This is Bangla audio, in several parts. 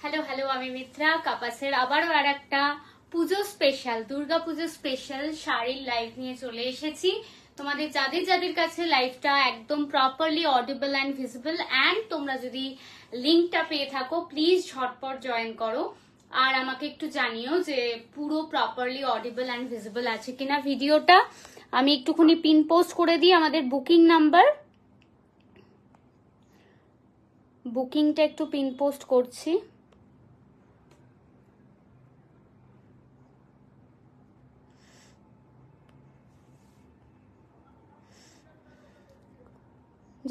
হ্যালো হ্যালো, আমি মিত্রা কাপাসের আবারও আর একটা পুজো স্পেশাল, দুর্গা পুজো স্পেশাল শাড়ির লাইভ নিয়ে চলে এসেছি। তোমাদের যাদের যাদের কাছে লাইভটা একদম properly audible and visible and তোমরা যদি লিঙ্কটা পেয়ে থাকো প্লিজ ঝটপট জয়েন করো। আর আমাকে একটু জানিও যে পুরো প্রপারলি অডিবল অ্যান্ড ভিজিবল আছে কিনা ভিডিওটা। আমি একটুখানি পিন পোস্ট করে দিই আমাদের বুকিং নাম্বার, বুকিংটা একটু পিন পোস্ট করছি।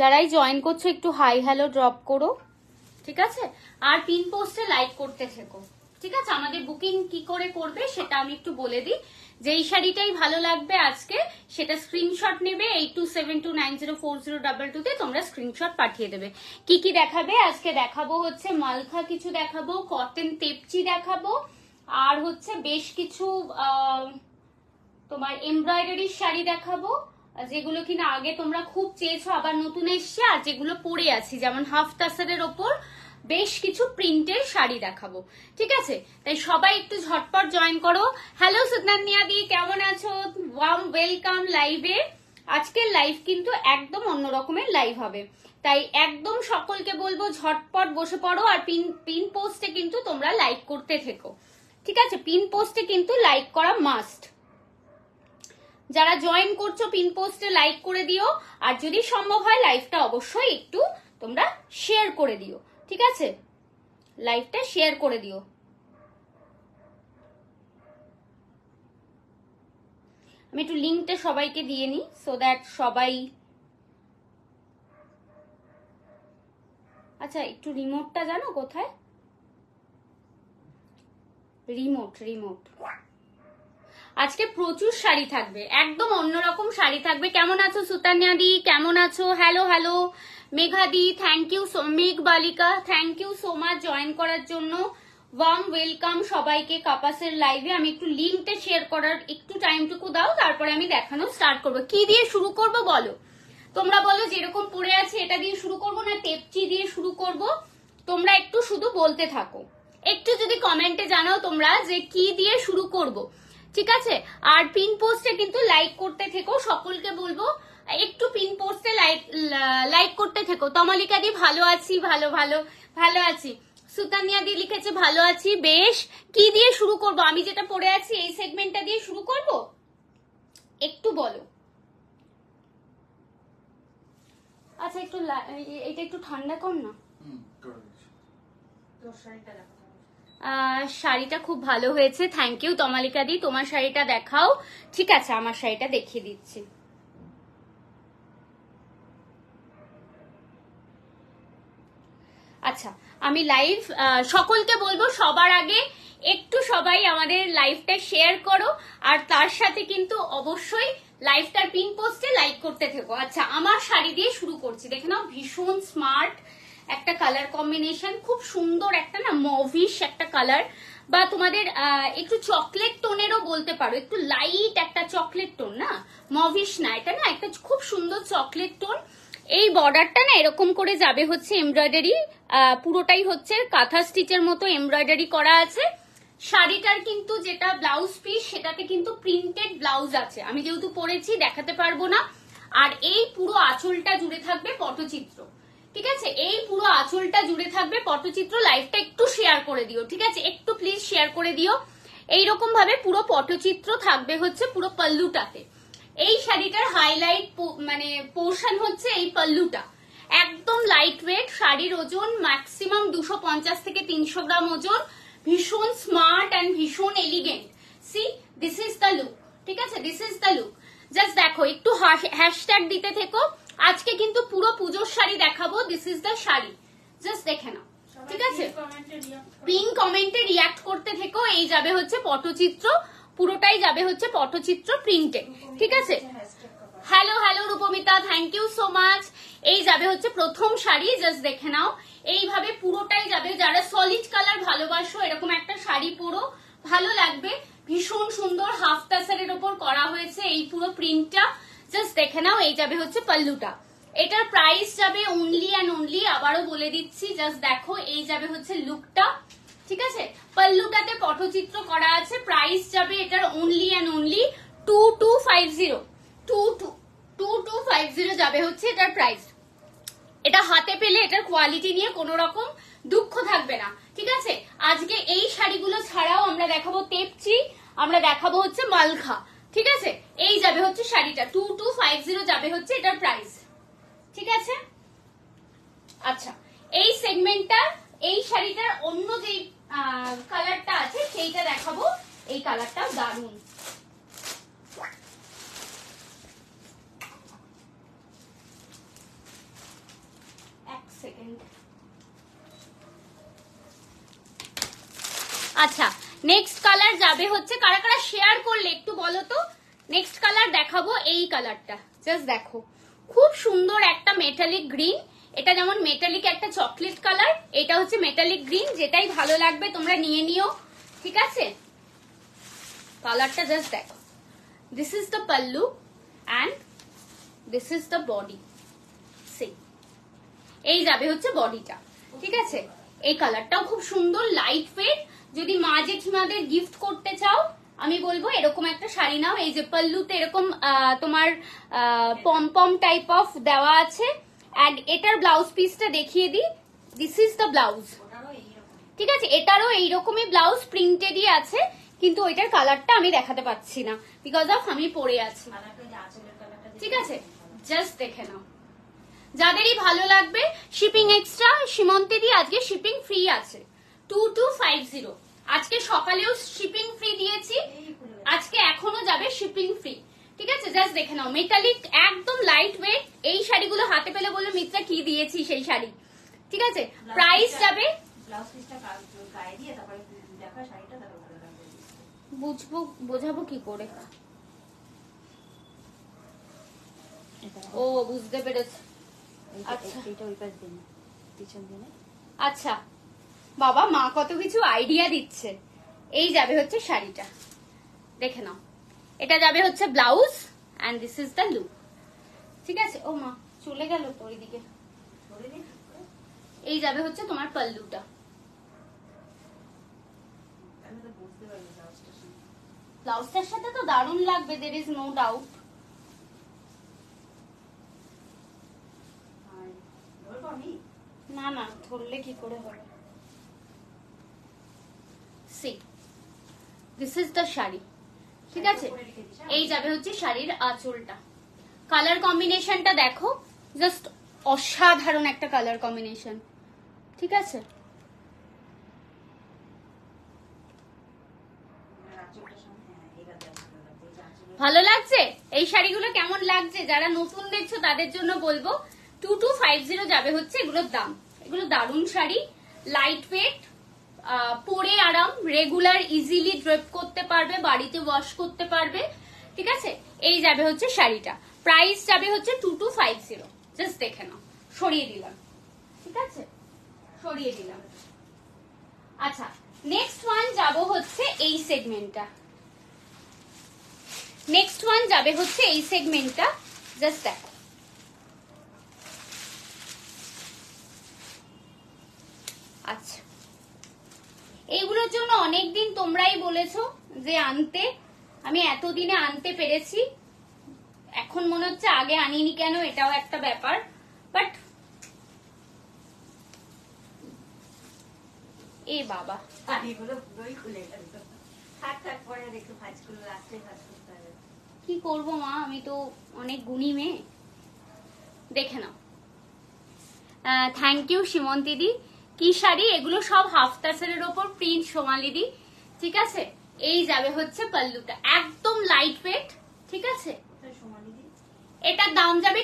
যারাই জয়েন করছো একটু হাই হ্যালো ড্রপ করো, ঠিক আছে? আর পিন পোস্টে লাইক করতে থেকো, ঠিক আছে? আমাদের বুকিং কি করে করবে সেটা আমি একটু বলে দিই। যেই শাড়িটাই ভালো লাগবে আজকে সেটা স্ক্রিনশট নেবে 8272904022 তে তোমরা স্ক্রিনশট পাঠিয়ে দেবে। কি কি দেখাবে আজকে? দেখাবো হচ্ছে মালখা কিছু দেখাবো, কটন তেপচি দেখাবো, আর হচ্ছে বেশ কিছু তোমার এমব্রয়ডারির শাড়ি দেখাবো, যেগুলো কিনা আগে তোমরা খুব চেয়েছো আবার নতুন এসছে, আর যেগুলো পরে আছি যেমন হাফ টাসারের ওপর বেশ কিছু প্রিন্টের শাড়ি দেখাবো, ঠিক আছে? তাই সবাই একটু ঝটপট জয়েন করো। হ্যালো সুতনান্নিয়া দি, কেমন আছো? ওয়ার্ম ওয়েলকাম লাইভে। আজকের লাইভ কিন্তু একদম অন্য রকমের লাইভ হবে, তাই একদম সকলকে বলবো ঝটপট বসে পড়ো। আর পিন পোস্টে কিন্তু তোমরা লাইক করতে থেকো, ঠিক আছে? পিন পোস্টে কিন্তু লাইক করা মাস্ট। যারা জয়েন করছো পিন পোস্টে লাইক করে দিও, আর যদি সম্ভব হয় লাইভটা অবশ্যই একটু তোমরা শেয়ার করে দিও, ঠিক আছে? লাইভটা শেয়ার করে দিও। আমি একটু লিঙ্কটা সবাইকে দিয়ে নিই সো দ্যাট সবাই, আচ্ছা একটু রিমোটটা জানো কোথায়? রিমোট আজকে প্রচুর শাড়ি থাকবে, একদম অন্যরকম শাড়ি থাকবে। কেমন আছো সুতান্যা দি, কেমন আছো? Hello hello Megha di, thank you. Megh Balika, thank you so much join করার জন্য। ওয়ার্ম ওয়েলকাম সবাইকে কাপাসের লাইভে। আমি একটু লিঙ্কটা শেয়ার করার একটু টাইমটুকু দাও, তারপরে আমি দেখানো স্টার্ট করবো। কি দিয়ে শুরু করব বলো? তোমরা বলো যেরকম পড়ে আছে এটা দিয়ে শুরু করব না টেপচি দিয়ে শুরু করব? তোমরা একটু শুধু বলতে থাকো, একটু যদি কমেন্টে জানাও তোমরা যে কি দিয়ে শুরু করব, ঠিক আছে? আর পিন পোস্টে কিন্তু লাইক করতে থেকো, সকলকে বলবো একটু পিন পোস্টে লাইক করতে থেকো। তমালিকা দি ভালো আছি, ভালো আছি। সুতানিয়া দি লিখেছে ভালো আছি। বেশ, কি দিয়ে শুরু করব? আমি যেটা পড়ে আছি এই সেগমেন্টটা দিয়ে শুরু করব, একটু বলো। আচ্ছা একটু এটা একটু ঠান্ডা কর না। শাড়িটা খুব ভালো হয়েছে, থ্যাংক ইউ তমালিকা দি। তোমার শাড়িটা দেখাও, ঠিক আছে? আমার শাড়িটা দেখিয়ে দিচ্ছি। আচ্ছা, আমি লাইভ সকলকে বলবো সবার আগে একটু সবাই আমাদের লাইভটা শেয়ার করো, আর তার সাথে কিন্তু অবশ্যই লাইভটার পিন পোস্টে লাইক করতে থেকো। আচ্ছা, আমার শাড়ি দিয়ে শুরু করছি। দেখে নাও, ভীষণ স্মার্ট একটা কালার কম্বিনেশন, খুব সুন্দর একটা না মভিশ একটা কালার, বা তোমাদের একটু চকলেট টোনেরও বলতে পারো, একটু লাইট একটা চকলেট টোন, না মভিশ না, এটা না একটা খুব সুন্দর চকলেট টোন। এই বর্ডারটা না এরকম করে যাবে হচ্ছে এমব্রয়ডারি, পুরোটাই হচ্ছে কাঁথা স্টিচের মতো এমব্রয়ডারি করা আছে। শাড়িটার কিন্তু যেটা ব্লাউজ পিস সেটাতে কিন্তু প্রিন্টেড ব্লাউজ আছে, আমি যেহেতু পরেছি দেখাতে পারবো না। আর এই পুরো আঁচলটা জুড়ে থাকবে পটচিত্র, ঠিক আছে? এই পুরো আঁচলটা জুড়ে থাকবে পটচিত্র। লাইভটা একটু শেয়ার করে দিও, ঠিক আছে? একটু প্লিজ শেয়ার করে দিও। এইরকম ভাবে পুরো পটচিত্র থাকবে হচ্ছে পুরো পাল্লুটাতে। এই শাড়িটার হাইলাইট মানে পোর্শন হচ্ছে এই পাল্লুটা, একদম লাইট ওয়েট। শাড়ির ওজন ম্যাক্সিমাম 250 থেকে 300 গ্রাম ওজন, ভীষণ স্মার্ট অ্যান্ড ভীষণ elegant. C this is the look, ঠিক আছে? This is the look. Just দেখো, একটু হ্যাশট্যাগ দিতে থেকো। আজকে কিন্তু পুরো পুজোর শাড়ি দেখাবো। This is the sari, just দেখে নাও, ঠিক আছে? পিন কমেন্টে রিয়াক্ট করতে থেকো। এই যাবে হচ্ছে পটচিত্র, পুরোটাই যাবে হচ্ছে পটচিত্র প্রিন্টে, ঠিক আছে? Hello hello Rupmita, thank you so much. এই যাবে হচ্ছে প্রথম শাড়ি, জাস্ট দেখে নাও। এইভাবে পুরোটাই যাবে। যারা সলিড কালার ভালোবাসো এরকম একটা শাড়ি পরো, ভালো লাগবে। ভীষণ সুন্দর হাফ টাসারের ওপর করা হয়েছে এই পুরো প্রিন্টটা, জাস্ট দেখে নাও। এই যাবে হচ্ছে পাল্লুটা। এটার প্রাইস যাবে অনলি অ্যান্ড অনলি, আবারও বলে দিচ্ছি, জাস্ট দেখো। এই যাবে হচ্ছে লুকটা, ঠিক আছে, পাল্লুটাতে পটচিত্র করা আছে। প্রাইস যাবে এটার অনলি অ্যান্ড অনলি 2250, 2250 যাবে হচ্ছে এটার প্রাইস। এটা হাতে পেলে এটার কোয়ালিটি নিয়ে কোনো রকম দুঃখ থাকবে না, ঠিক আছে। আজকে এই শাড়িগুলো ছাড়াও আমরা দেখাবো তেপচি, আমরা দেখাবো হচ্ছে মালখা, ঠিক আছে। এই যাবে হচ্ছে শাড়িটা 2250 যাবে হচ্ছে এটার প্রাইস, ঠিক আছে। আচ্ছা, এই সেগমেন্টটা, এই শাড়িটার অন্য যে কালারটা আছে সেইটা দেখাবো। এই কালারটা দারুণ, এক সেকেন্ড। আচ্ছা, নেক্সট কালার যাবে হচ্ছে, কারা কারা শেয়ার করলে একটু বলো তো। নেক্সট কালার দেখাবো এই কালারটা, জাস্ট দেখো খুব সুন্দর একটা মেটালিক গ্রিন। এটা যেমন মেটালিক একটা চকলেট কালার, এটা হচ্ছে মেটালিক গ্রিন। যেটাই ভালো লাগবে তোমরা নিয়ে নিও, ঠিক আছে। কালারটা জাস্ট দেখো। This is the pallu and this is the body. সেই এই যাবে হচ্ছে বডিটা, ঠিক আছে। এই কালারটাও খুব সুন্দর, লাইট ওয়েট। যদি মা জেঠিমাদের গিফট করতে চাও আমি বলবো এরকম একটা শাড়ি নাও। এই যে পাল্লুতে এরকম তোমার পম পম টাইপ অফ দেওয়া আছে। এন্ড এটার ব্লাউজ পিসটা দেখিয়ে দিই। দিস ইজ দ্য ব্লাউজ, ঠিক আছে। এটারও এইরকমই ব্লাউজ প্রিন্টেডই আছে, কিন্তু ওইটার কালারটা আমি দেখাতে পাচ্ছি না বিকজ অফ আমি পরে আছি, ঠিক আছে। জাস্ট দেখে নাও, যাদেরই ভালো লাগবে। শিপিং এক্সট্রা সীমন্তে দি আজকে শিপিং ফ্রি আছে 2250। আজকে সকালেও শিপিং ফ্রি দিয়েছি, আজকে এখনো যাবে শিপিং ফ্রি, ঠিক আছে। জাস্ট দেখে নাও, মেটালিক একদম লাইট ওয়েট। এই শাড়িগুলো হাতে পেলে বলে মিত্রা কি দিয়েছি সেই শাড়ি, ঠিক আছে। প্রাইস যাবে, বুঝবো বোঝাবো কি করে। ও বুঝতে পেরেছি। আচ্ছা বাবা, মা কত কিছু আইডিয়া দিচ্ছে। এই যাবে হচ্ছে শাড়িটা, দেখে নাও। এটা যাবে হচ্ছে blouse and this is the look, ঠিক আছে। ও মা চলে গেল তো ওইদিকে। এই যাবে হচ্ছে তোমার পাল্লুটা। ব্লাউজটার সাথে তো দারুণ লাগবে, দের ইজ নো ডাউট। না না, ধরলে কি করে হবে। C this is the sari, ঠিক আছে। এই যাবে হচ্ছে শাড়ির আঁচলটা। কালার কম্বিনেশনটা দেখো, জাস্ট অসাধারণ একটা কালার কম্বিনেশন, ঠিক আছে। ভালো লাগছে এই শাড়িগুলো? কেমন লাগছে? যারা নতুন দেখছো তাদের জন্য বলবো 2250 যাবে হচ্ছে এগুলোর দাম। এগুলো দারুণ শাড়ি, লাইট ওয়েট, পরে আরাম, রেগুলার ইজিলি ড্রেপ করতে পারবে, বাড়িতে ওয়াশ করতে পারবে, ঠিক আছে। এই যাবে হচ্ছে শাড়িটা, প্রাইস যাবে হচ্ছে 2250। জাস্ট দেখে নাও, সরিয়ে দিলাম, ঠিক আছে, সরিয়ে দিলাম। আচ্ছা, নেক্সট ওয়ান যাবো হচ্ছে এই সেগমেন্টটা। নেক্সট ওয়ান যাবে হচ্ছে এই সেগমেন্টটা, জাস্ট দেখো। আচ্ছা, এইগুলোর জন্য অনেকদিন তোমরাই বলেছো যে আনতে, আমি এতদিনে আনতে পেরেছি। এখন মনে হচ্ছে আগে আনিনি কেন, এটাও একটা ব্যাপার। বাট এ বাবা, কি করবো মা, আমি তো অনেক গুণী মেয়ে। দেখে নাও। থ্যাংক ইউ সীমন্তী দি। কি শাড়ি এগুলো? সব হাফ তাসের ওপর প্রিন্ট, সোমালি দি, ঠিক আছে। এই যাবে হচ্ছে পাল্লুটা, একদম লাইট ওয়েট, ঠিক আছে। এটার দাম যাবে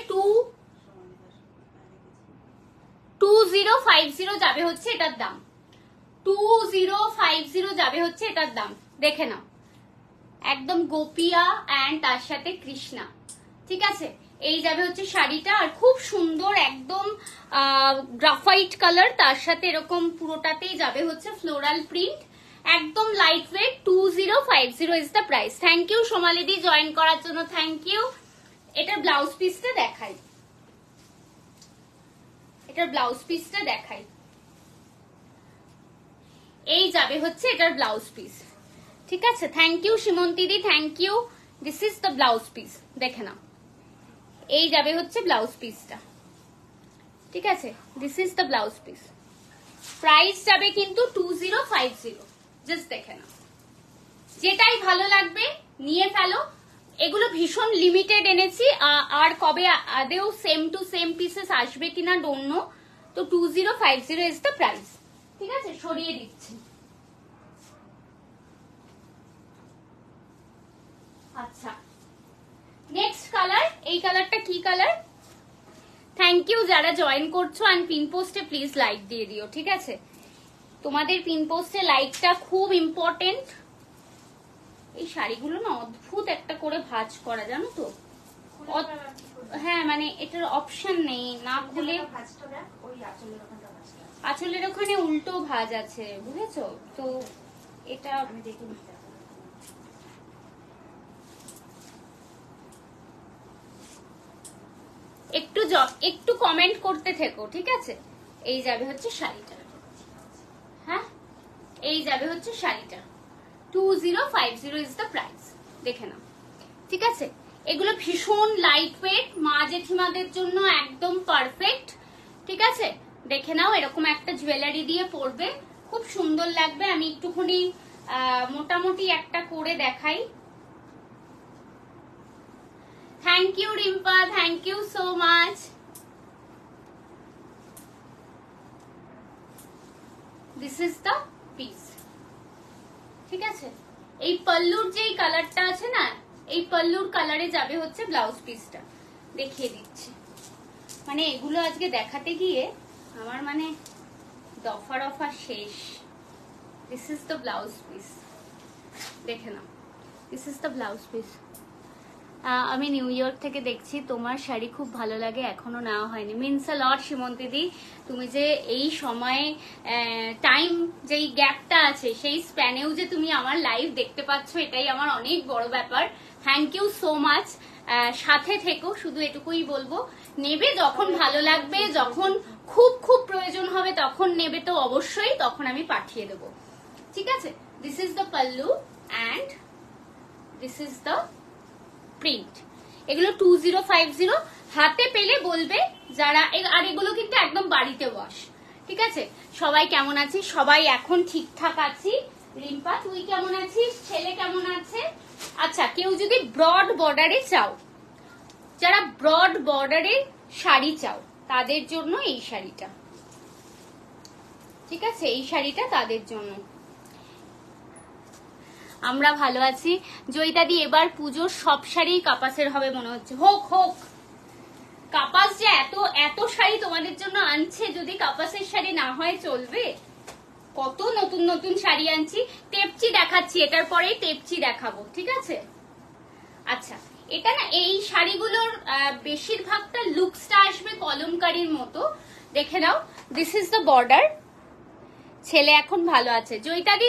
2050 যাবে হচ্ছে এটার দাম, 2050 যাবে হচ্ছে এটার দাম। দেখে নাও, একদম গোপিয়া অ্যান্ড তার সাথে কৃষ্ণা, ঠিক আছে। এই যাবে হচ্ছে শাড়িটা, আর খুব সুন্দর একদম গ্রাফাইট কালার, তার সাথে এরকম পুরোটাতেই যাবে হচ্ছে ফ্লোরাল প্রিন্ট, একদম light weight. 2050 is the price. Thank you Somali di join করার জন্য, থ্যাংক ইউ। এটার ব্লাউজ পিসটা দেখাই, এটার ব্লাউজ পিসটা দেখাই। এই যাবে হচ্ছে এটার ব্লাউজ পিস। ঠিক আছে, থ্যাংক ইউ সীমন্তিদি, thank you. This is the blouse piece, দেখে নাও। এই যাবে হচ্ছে ব্লাউজ পিসটা। ঠিক আছে, this is the blouse piece. Price যাবে কিন্তু 2050। জাস্ট দেখে নাও, যেটাই ভালো লাগবে নিয়ে ফেলো। এগুলো ভীষণ লিমিটেড এনেছি, আর কবে আদেও সেম টু সেম পিসেস আসবে কিনা ডোন্ট নো। তো 2050 ইজ দ্য প্রাইস। ঠিক আছে, সরিয়ে দিচ্ছি। আচ্ছা, নেক্সট কালার। এই কালারটা কি কালার? থ্যাংক ইউ যারা জয়েন করছো, অ্যান্ড পিন পোস্টে প্লিজ লাইক দিয়ে দিও। ঠিক আছে, তোমাদের পিন পোস্টে লাইকটা খুব ইম্পর্টেন্ট। এই শাড়িগুলো না অদ্ভুত একটা করে ভাঁজ করা, জানো তো? হ্যাঁ, মানে এটার অপশন নেই, না খুলে আঁচলের ওখানে উল্টো ভাঁজ আছে, বুঝেছো তো? এটা আমি দেখে নিতে একটু কমেন্ট করতে থেকো। ঠিক আছে, এই যাবে হচ্ছে শাড়িটা। হ্যাঁ, এই যাবে হচ্ছে শাড়িটা। 2050 ইজ দ্য প্রাইস, দেখে নাও। ঠিক আছে, এগুলো ভীষণ লাইট ওয়েট, মা জেঠিমাদের জন্য একদম পারফেক্ট। ঠিক আছে, দেখে নাও, এরকম একটা জুয়েলারি দিয়ে পরবে, খুব সুন্দর লাগবে। আমি একটুখানি মোটামুটি একটা করে দেখাই। Thank you Rimpa, thank you so much. This is the piece. ঠিক আছে, এই পাল্লুর যে কালারটা আছে না, এই পাল্লুর কালারে যাবে হচ্ছে ব্লাউজ পিসটা। দেখিয়ে দিচ্ছি, মানে এগুলো আজকে দেখাতে গিয়ে আমার মানে দফা রফা শেষ। This is the blouse piece, দেখে নাও। This is the blouse piece. আমি নিউ ইয়র্ক থেকে দেখছি, তোমার শাড়ি খুব ভালো লাগে, এখনো নেওয়া হয়নি। মিনস আ লট সীমন্তিদি, তুমি যে এই সময়ে টাইম যেই গ্যাপটা আছে সেই স্প্যানেও যে তুমি আমার লাইভ দেখতে পাচ্ছ, এটাই আমার অনেক বড় ব্যাপার। Thank you so much. সাথে থেকো, শুধু এটুকুই বলবো, নেবে যখন ভালো লাগবে, যখন খুব খুব প্রয়োজন হবে তখন নেবে, তো অবশ্যই তখন আমি পাঠিয়ে দেবো। ঠিক আছে, this is the pallu and this is the print. এগুলো 2050। হাতে পেলে বলবে যারা, আর এগুলো কিন্তু একদম বাড়িতে ওয়াশ। ঠিক আছে, সবাই কেমন আছিস? সবাই এখন ঠিকঠাক আছি। রিম্পা তুই কেমন আছিস? ছেলে কেমন আছে? আচ্ছা, কেউ যদি ব্রড বর্ডারে চাও, যারা ব্রড বর্ডারে শাড়ি চাও তাদের জন্য এই শাড়িটা। ঠিক আছে, এই শাড়িটা তাদের জন্য। আমরা ভালো আছি জয়িতাদি। এবার পুজোর সব শাড়ি কাপাসের হবে মনে হচ্ছে। হোক হোক, কাপাস যে এত এত শাড়ি তোমাদের জন্য আনছে, যদি কাপাসের শাড়ি না হয় চলবে? কত নতুন নতুন শাড়ি আনছি। টেপচি দেখাচ্ছি, এটার পরেই টেপচি দেখাবো। ঠিক আছে, আচ্ছা, এটা না এই শাড়িগুলোর বেশিরভাগটা লুকসটা আসবে কলমকারীর মতো। দেখে নাও, দিস ইজ দ্য বর্ডার। ছেলে এখন ভালো আছে। জয়িতাদি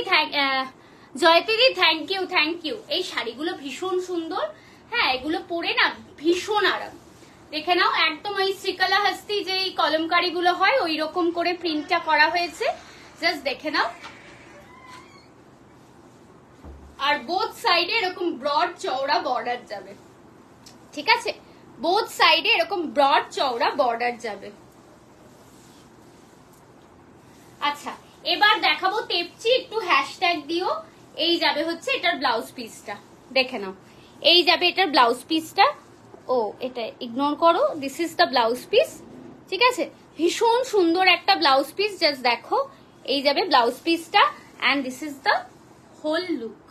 জয়তিদি থ্যাংক ইউ, থ্যাংক ইউ। এই শাড়িগুলো ভীষণ সুন্দর। হ্যাঁ, এগুলো পরে না ভীষণ আরাম। দেখে নাও, একদম ওই শ্রীকলা হস্তি যে কলমকারি গুলো হয় ওই রকম করে প্রিন্টটা করা হয়েছে। জাস্ট দেখে নাও। আর বোথ সাইডে এরকম ব্রড চওড়া বর্ডার যাবে। ঠিক আছে, বোথ সাইডে এরকম ব্রড চওড়া বর্ডার যাবে। আচ্ছা, এবার দেখাবো টেপচি। একটু হ্যাশট্যাগ দিও। এই যাবে হচ্ছে এটার ব্লাউজ পিসটা, দেখে নাও। এই যাবে এটার ব্লাউজ পিসটা। ও, এটা ইগনোর করো। This is the blouse piece. ঠিক আছে, ভীষণ সুন্দর একটা ব্লাউজ পিস। জাস্ট দেখো, এই যাবে ব্লাউজ পিসটা, and this is the whole look.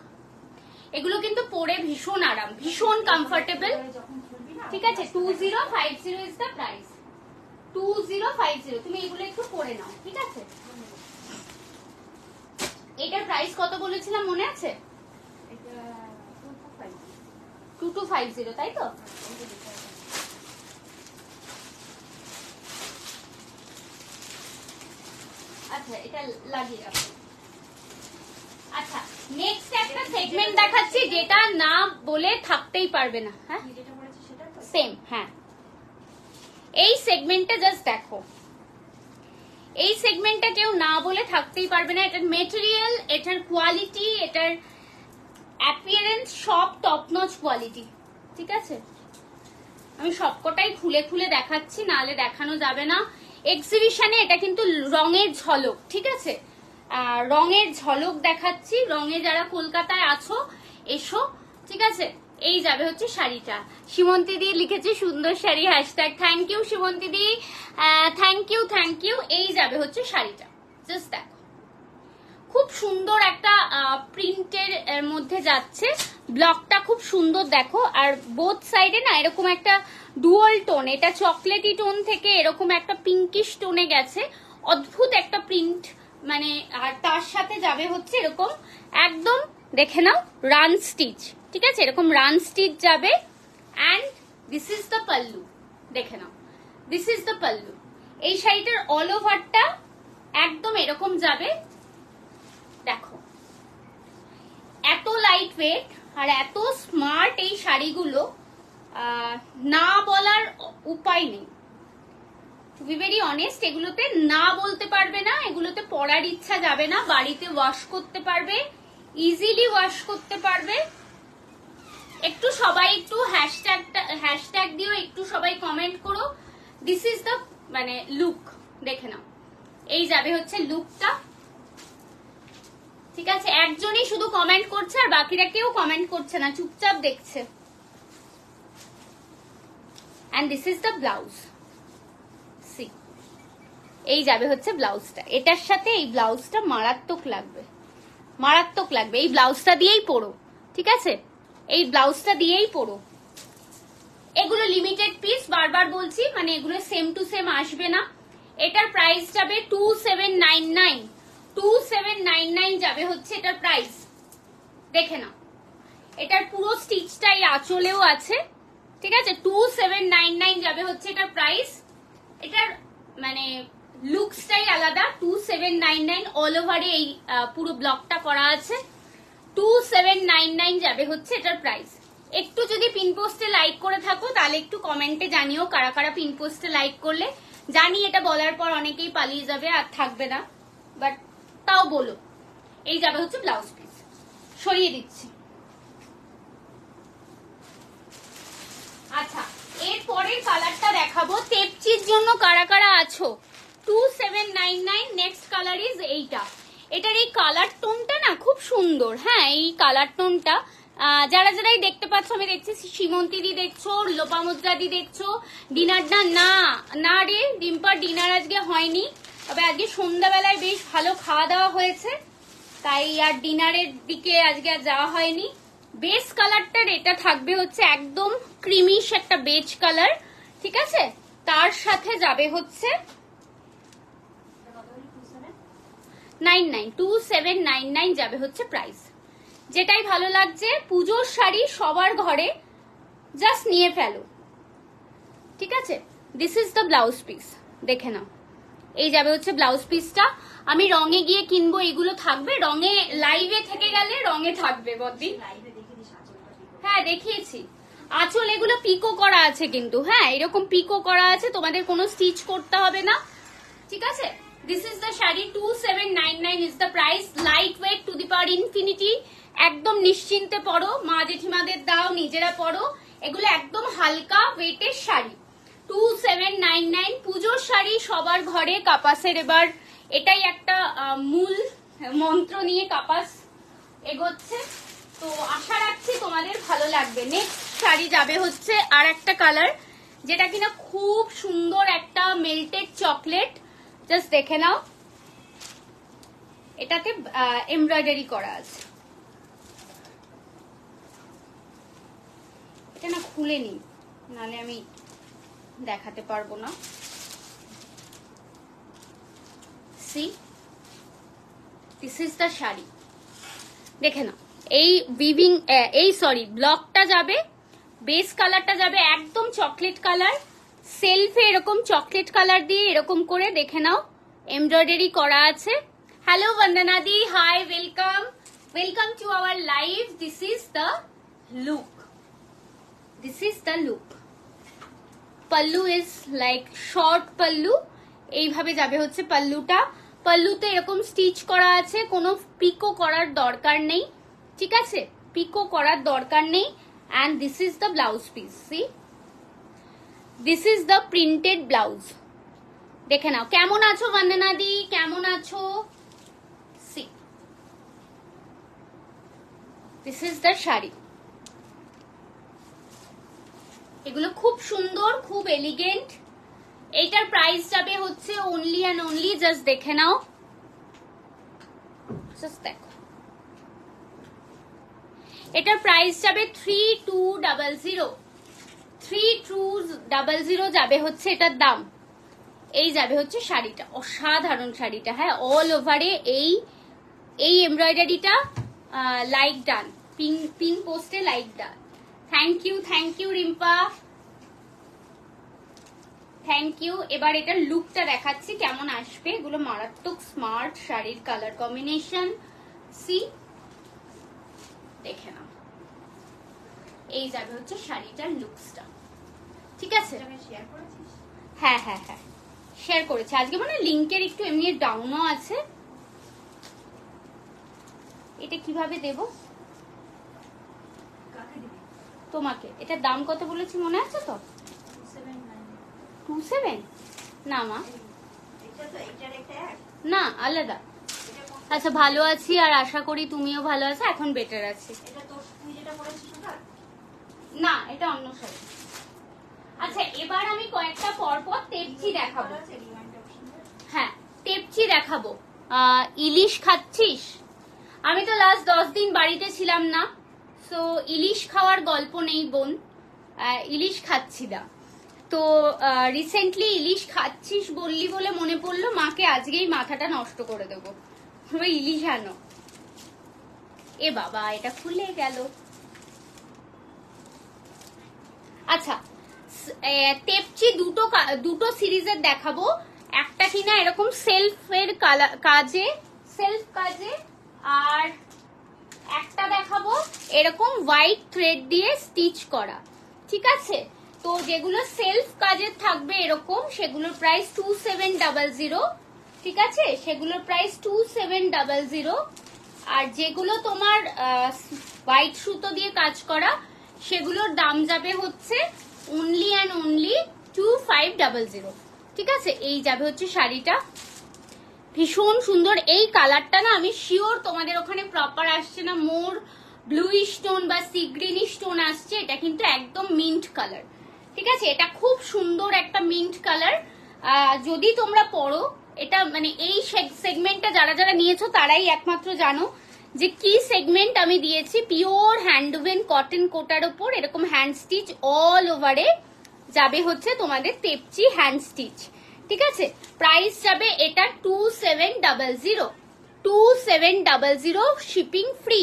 এগুলো কিন্তু পরে ভীষণ আরাম, ভীষণ কমফোর্টেবল। ঠিক আছে, 2050 ইজ দ্য প্রাইস। 2050। তুমি এগুলো একটু পরে নাও। ঠিক আছে, এটার প্রাইস কত বলেছিলাম মনে আছে? 2250, তাই তো? আচ্ছা, এটা লাগিয়ে রাখো। আচ্ছা, নেক্সট একটা সেগমেন্ট দেখাচ্ছি যেটা না বলে থাকতেই পারবে না। হ্যাঁ, সেম। হ্যাঁ, এই সেগমেন্টটা জাস্ট দেখো। এই সেগমেন্টটা কেউ না বলে থাকতেই পারবে না। এটার মেটেরিয়াল, এটার কোয়ালিটি, এটার অ্যাপিয়ারেন্স সব টপ নচ কোয়ালিটি। ঠিক আছে, আমি সবকটাই খুলে খুলে দেখাচ্ছি, নাহলে দেখানো যাবে না। এক্সিবিশনে এটা কিন্তু রঙের ঝলক, ঠিক আছে, রঙের ঝলক দেখাচ্ছি। রঙে যারা কলকাতায় আছো এসো, ঠিক আছে। এই যাবে হচ্ছে শাড়িটা। সীমন্তী দি লিখেছে সুন্দর sari, hashtag. Thank you Simanti di, thank you thank you. এই যাবে হচ্ছে শাড়িটা, জাস্ট দেখো খুব সুন্দর একটা প্রিন্টের মধ্যে যাচ্ছে। ব্লকটা খুব সুন্দর দেখো, আর বোথ সাইডে না এরকম একটা ডুয়াল টোন, এটা চকলেটি টোন থেকে এরকম একটা পিঙ্কিশ টোনে গেছে, অদ্ভুত একটা প্রিন্ট মানে। আর তার সাথে যাবে হচ্ছে এরকম একদম দেখে নাও রান স্টিচ, ঠিক আছে, এরকম রান স্টিচ যাবে। And this is the pallu, দেখে নাও, দিস ইজ দ্য পাল্লু। এই শাড়িটার অল ওভারটা একদম এরকম যাবে, দেখো এত লাইট ওয়েট আর এত স্মার্ট এই শাড়িগুলো, না বলার উপায় নেই। টু বি ভেরি অনেস্ট, এগুলোতে না বলতে পারবে না, এগুলোতে পরার ইচ্ছা যাবে না। বাড়িতে ওয়াশ করতে পারবে, ইজিলি ওয়াশ করতে পারবে। একটু সবাই একটু হ্যাশট্যাগ দিও, একটু সবাই কমেন্ট করো। দিস ইজ দ্য মানে লুক, দেখে নাও। এই যাবে হচ্ছে লুকটা, ঠিক আছে। একজনই শুধু কমেন্ট করছে আর বাকিরা কেউ কমেন্ট করছে না, চুপচাপ দেখছে। And this is the blouse, see. এই যাবে হচ্ছে ব্লাউজটা, এটার সাথে এই ব্লাউজটা মারাত্মক লাগবে, মারাত্মক লাগবে। এই ব্লাউজটা দিয়েই পরো, ঠিক আছে, এই ব্লাউজটা দিয়েই পরো। এগুলো লিমিটেড পিস, বারবার বলছি, মানে এগুলো সেম টু সেম আসবে না। এটার প্রাইস যাবে 2799, 2799 যাবে হচ্ছে এটার প্রাইস। দেখে নাও, এটার পুরো স্টিচটাই আঁচলেও আছে, ঠিক আছে। 2799 যাবে হচ্ছে এটার প্রাইস। এটার মানে লুকসটাই আলাদা। 2799 অল ওভারে এই পুরো ব্লকটা করা আছে। 2799 যাবে হচ্ছে এটার প্রাইস। একটু যদি পিন পোস্টে লাইক করে থাকো তাহলে একটু কমেন্টে জানিও কারা কারা পিন পোস্টে লাইক করলে। জানি এটা বলার পর অনেকেই পালিয়ে যাবে আর থাকবে না, বাট তাও বলো। এই যাবে হচ্ছে ব্লাউজ পিস, সরিয়ে দিচ্ছি। আচ্ছা, এর পরের কালারটা দেখাবো। তেপচির জন্য কারা কারা আছো? 2799। নেক্সট কালার ইজ এইটা। এটার এই কালার টোনটা না খুব সুন্দর। হ্যাঁ, এই কালার টোনটা যারা যারাই দেখতে পাচ্ছ, আমি দেখছি সীমন্তীদি দেখছো, লোপামুদ্রাদি দেখছো। ডিনারটা না না রে ডিম্পার, ডিনার আজকে হয়নি, তবে আজকে সন্ধ্যাবেলায় বেশ ভালো খাওয়া দাওয়া হয়েছে, তাই আর ডিনারের দিকে আজকে আর যাওয়া হয়নি। বেস কালারটার এটা থাকবে হচ্ছে একদম ক্রিমিশ একটা বেজ কালার, ঠিক আছে। তার সাথে যাবে হচ্ছে 2799 যাবে হচ্ছে প্রাইস। যেটাই ভালো লাগছে, পুজোর শাড়ি সবার ঘরে, জাস্ট নিয়ে ফেলো, ঠিক আছে। This is the blouse piece, দেখে নাও। এই যাবে হচ্ছে ব্লাউজ পিসটা। আমি রঙে গিয়ে কিনবো, এগুলো থাকবে রঙে, লাইভে থেকে গেলে রঙে থাকবে বদ্দি। হ্যাঁ দেখিয়েছি, আঁচল এগুলো পিকো করা আছে কিন্তু, হ্যাঁ এরকম পিকো করা আছে, তোমাদের কোনো স্টিচ করতে হবে না, ঠিক আছে। This is the sari, 2799 is the price. Light weight to the power infinity, একদম নিশ্চিন্তে পরো, মা জেঠিমাদের দাও, নিজেরা পরো। এগুলো একদম হালকা ওয়েটের শাড়ি। 2799 পুজোর শাড়ি সবার ঘরে। কাপাসের এবার এটাই একটা মূল মন্ত্র নিয়ে কাপাস এগোচ্ছে, তো আশা রাখছি তোমাদের ভালো লাগবে। নেক্সট শাড়ি যাবে হচ্ছে আর একটা কালার, যেটা কিনা খুব সুন্দর একটা মেল্টেড চকলেট, জাস্ট দেখে নাও। এটাতে এমব্রয়ডারি করা আছে, এটা না খুলে নি, নাহলে আমি দেখাতে পারবো না। See, this is the sari, দেখে নাও। এই উইভিং, এই সরি ব্লকটা যাবে, বেস কালারটা যাবে একদম চকলেট কালার, সেলফে এরকম চকলেট কালার দিয়ে এরকম করে দেখে নাও এমব্রয়ডারি করা আছে। Hello Bandana di, hi, welcome, welcome to our live. This is the look, this is the look. Pallu is like short pallu, এইভাবে যাবে হচ্ছে পাল্লুটা। পাল্লুতে এরকম স্টিচ করা আছে, কোনো পিকো করার দরকার নেই, ঠিক আছে, পিকো করার দরকার নেই। And this is the blouse piece, C this is the printed blouse. দেখে নাও কেমন আছো বন্দনা দি, কেমন আছো? C this is the sari. এগুলো খুব সুন্দর, খুব এলিগেন্ট। এইটার প্রাইস যাবে হচ্ছে অনলি অ্যান্ড অনলি, জাস্ট দেখে নাও, জাস্ট দেখো, এটার প্রাইস যাবে 3200, 3200 যাবে হচ্ছে এটার দাম। এই যাবে হচ্ছে শাড়িটা, অসাধারণ শাড়িটা, হ্যাঁ, অল ওভারে এই এমব্রয়ডারিটা লাইক ডান, পিন পোস্টে like done. Thank you Rimpa, thank you. এবার এটার লুকটা দেখাচ্ছি কেমন আসবে। এগুলো মারাত্মক স্মার্ট শাড়ির কালার কম্বিনেশন, সি দেখে নাও। এই যাবে হচ্ছে শাড়িটার লুকসটা, ঠিক আছে? হ্যাঁ হ্যাঁ হ্যাঁ, শেয়ার করেছি আজকে, মানে লিংকের একটু এমনি ডাউনও আছে। এটা কিভাবে দেব তোমাকে? এটার দাম কত বলেছি মনে আছে তো? 27? না মা, না আলাদা। আচ্ছা, ভালো আছি আর আশা করি তুমিও ভালো আছো। এখন বেটার আছি। না, এটা অন্য শাড়ি। আচ্ছা, এবার আমি কয়েকটা পরপর টেপচি দেখাবো। হ্যাঁ, টেপচি দেখাবো। ইলিশ খাচ্ছিস? আমি তো লাস্ট 10 দিন বাড়িতে ছিলাম না, সো ইলিশ খাওয়ার গল্প নেই বোন, ইলিশ খাচ্ছি না। তো রিসেন্টলি ইলিশ খাচ্ছিস বললি বলে মনে পড়লো, মাকে আজকেই মাথাটা নষ্ট করে দেবো, ইলিশ আনো। এ বাবা, এটা খুলে গেল। আচ্ছা, টেপচি দুটো সিরিজের দেখাবো। একটা কিনা এরকম সেলফের কাজে, সেলফ কাজে, আর একটা দেখাবো এরকম হোয়াইট থ্রেড দিয়ে স্টিচ করা, ঠিক আছে? তো যেগুলো সেলফ কাজের থাকবে এরকম, সেগুলোর প্রাইস 2700, ঠিক আছে? সেগুলোর প্রাইস 2700। আর যেগুলো তোমার হোয়াইট সুতো দিয়ে কাজ করা, সেগুলোর দাম যাবে হচ্ছে অনলি অ্যান্ড অনলি 2500, ঠিক আছে? এই যাবে হচ্ছে শাড়িটা, ভীষণ সুন্দর। এই কালারটা না আমি শিওর তোমাদের ওখানে প্রপার আসছে না, মোর ব্লু স্টোন বা সি গ্রিন স্টোন আসছে। এটা কিন্তু একদম মিন্ট কালার, ঠিক আছে? এটা খুব সুন্দর একটা মিন্ট কালার। যদি তোমরা পড়ো এটা, মানে এই সেগমেন্টটা যারা যারা নিয়েছো তারাই একমাত্র জানো যে কি সেগমেন্ট আমি দিয়েছি। পিওর হ্যান্ডওয়েন কটন কোটার ওপর এরকম হ্যান্ড স্টিচ অল ওভারে যাবে হচ্ছে তোমাদের টেপচি হ্যান্ড স্টিচ, ঠিক আছে? প্রাইস যাবে এটা 2700, 2700, শিপিং ফ্রি,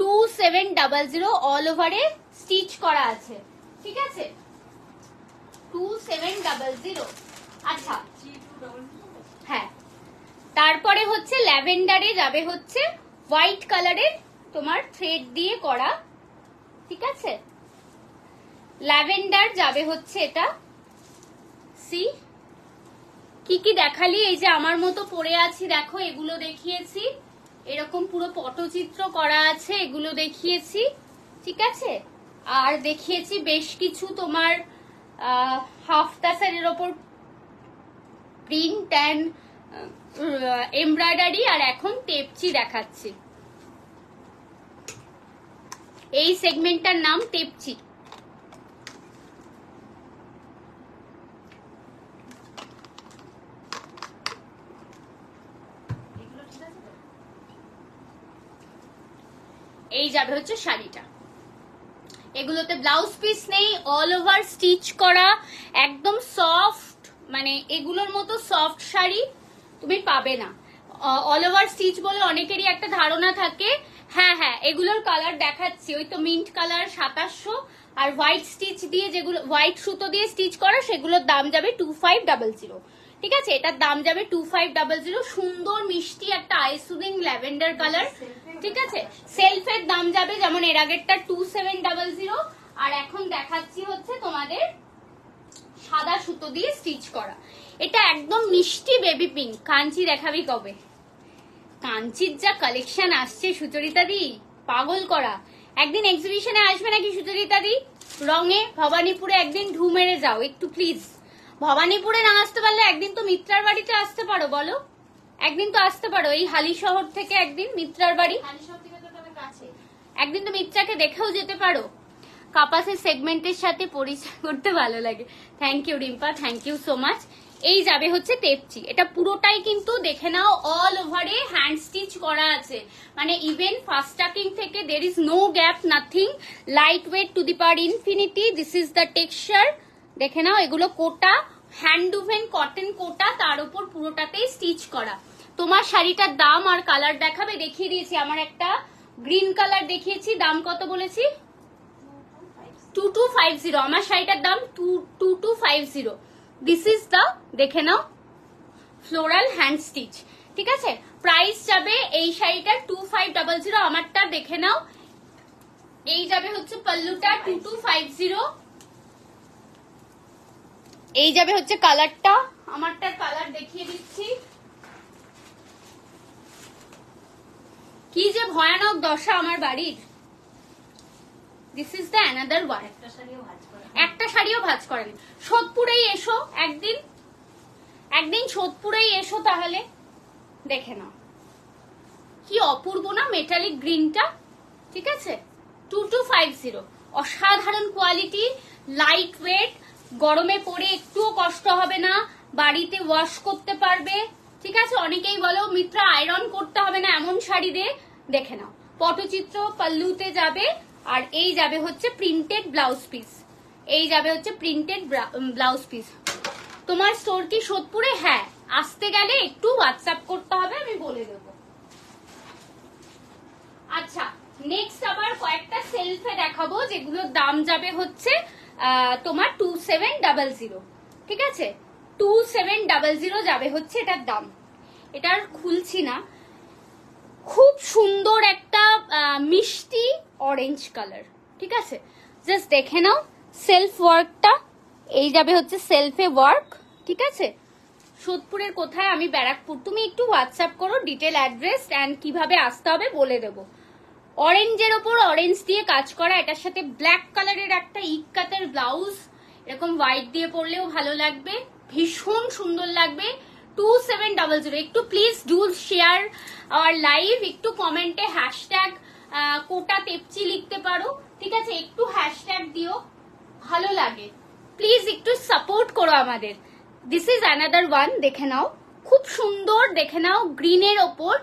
2700 অল ওভারে স্টিচ করা আছে, ঠিক আছে? 2700। আচ্ছা, হ্যাঁ, তারপরে হচ্ছে ল্যাভেন্ডারে যাবে হচ্ছে হোয়াইট কালারের তোমার থ্রেড দিয়ে করা, ঠিক আছে? ল্যাভেন্ডার যাবে হচ্ছে এটা, সি কি কি দেখালি, এই যে আমার মতো পরে আছি দেখো, এগুলো দেখিয়েছি, এরকম পুরো পটচিত্র করা আছে, এগুলো দেখিয়েছি, ঠিক আছে? আর দেখিয়েছি বেশ কিছু তোমার হাফ তাসারের ওপর প্রিন্ট অ্যান্ড এমব্রয়ডারি, আর এখন টেপচি দেখাচ্ছি। এই সেগমেন্টটার নাম টেপচি। এই যাবে হচ্ছে শাড়িটা, এগুলোতে ব্লাউজ পিস নেই, অল ওভার স্টিচ করা, একদম সফট, মানে এগুলোর মতো সফট শাড়ি তুমি পাবে না। অল ওভার স্টিচ বলে অনেকেরই একটা ধারণা থাকে। হ্যাঁ হ্যাঁ, এগুলোর কালার দেখাচ্ছি, ওই তো মিন্ট কালার 2700, আর হোয়াইট স্টিচ দিয়ে, যেগুলো হোয়াইট সুতো দিয়ে স্টিচ করা, সেগুলোর দাম যাবে 2500, ঠিক আছে? এটার দাম যাবে 2500। সুন্দর মিষ্টি একটা আইসুদিং ল্যাভেন্ডার কালার, ঠিক আছে? সেলফের দাম যাবে যেমন এর আগেরটা 2700, আর এখন দেখাচ্ছি হচ্ছে তোমাদের সাদা সুতো দিয়ে স্টিচ করা। এটা একদম মিষ্টি বেবি পিঙ্ক। কাঞ্চি দেখাবি কবে? কাঞ্চির যা কালেকশন আসছে সুচরিতা দি, পাগল করা। একদিন এক্সিবিশনে আসবে নাকি সুচরিতা দি? রঙে ভবানীপুরে একদিন ঢু মেরে যাও একটু প্লিজ। ভবানীপুরে না আসতে পারলে একদিন তো মিত্রার বাড়িতে আসতে পারো, বলো একদিন তো আসতে পারো এই হালি শহর থেকে, একদিন মিত্রার বাড়ি, একদিন তো মিত্রাকে দেখেও যেতে পারো। কাপাসের সেগমেন্টের সাথে পরিচয় করতে ভালো লাগে। Thank you Rimpa, thank you so much. এই যাবে হচ্ছে তেপচি, এটা পুরোটাই কিন্তু দেখে নাও অল ওভারে হ্যান্ড স্টিচ করা আছে, মানে ইভেন ফার্স্ট টাকিং থেকে there is no gap, nothing, light weight to the power infinity. This is the texture, দেখে নাও এগুলো Kota, hand woven cotton Kota, তার উপর পুরোটাতেই স্টিচ করা। তোমার শাড়িটার দাম আর কালার দেখাবে? দেখিয়ে দিয়েছি, আমার একটা গ্রিন কালার দেখিয়েছি, দাম কত বলেছি? 2250। আমার শাড়িটার দাম 2250। দিস ইজ দ্য, দেখে নাও, ফ্লোরাল হ্যান্ড স্টিচ, ঠিক আছে। প্রাইস যাবে এই শাড়িটার 2500, আমারটা দেখে নাও। এই যাবে হচ্ছে পাল্লুটা 2250, এই যাবে হচ্ছে কালারটা, আমারটার কালার দেখিয়ে দিচ্ছি। কি যে ভয়ানক দশা আমার বাড়ির। This is the another one. একটা শাড়িও ভাঁজ করেনি। সোদপুরেই এসো একদিন, একদিন সোদপুরেই এসো তাহলে, দেখে নাও কি অপূর্ব না মেটালিক গ্রিনটা, ঠিক আছে। 2250, অসাধারণ কোয়ালিটি, লাইট ওয়েট, গরমে পরে একটুও কষ্ট হবে না, বাড়িতে ওয়াশ করতে পারবে, ঠিক আছে। অনেকেই বলো মিত্রা আয়রন করতে হবে না, এমন শাড়ি দে, দেখে নাও। পটচিত্র পাল্লুতে যাবে, আর এই যাবে হচ্ছে প্রিন্টেড ব্লাউজ পিস, এই যাবে হচ্ছে প্রিন্টেড ব্লাউজ পিস। তোমার স্টোর কি সোদপুরে? হ্যাঁ, আসতে গেলে একটু হোয়াটসঅ্যাপ করতে হবে, আমি বলে দেবো। আচ্ছা, নেক্সট আবার কয়েকটা সেলফে দেখাবো যেগুলোর দাম যাবে হচ্ছে তোমার 2700, ঠিক আছে। 2700 যাবে হচ্ছে এটার দাম। এটার খুলছি না, খুব সুন্দর একটা মিষ্টি অরেঞ্জ কালার, ঠিক আছে। জাস্ট দেখে নাও সেলফ ওয়ার্কটা, এই যাবে হচ্ছে সেলফে ওয়ার্ক, ঠিক আছে। সোদপুরের কোথায়? আমি ব্যারাকপুর। তুমি একটু হোয়াটসঅ্যাপ করো ডিটেল অ্যাড্রেস অ্যান্ড কিভাবে আসতে হবে বলে দেবো। অরেঞ্জের ওপর অরেঞ্জ দিয়ে কাজ করা, এটার সাথে ব্ল্যাক কালারের একটা ইক কাটের ব্লাউজ, এরকম হোয়াইট দিয়ে পরলেও ভালো লাগবে, ভীষণ সুন্দর লাগবে। 2700। একটু please do share our live, একটু কমেন্টে হ্যাশট্যাগ কোটা তেপচি লিখতে পারো, ঠিক আছে। একটু হ্যাশট্যাগ দিও, ভালো লাগে, প্লিজ একটু সাপোর্ট করো আমাদের। দিস ইজ অ্যানাদার ওয়ান, দেখে নাও খুব সুন্দর, দেখে নাও গ্রিনের ওপর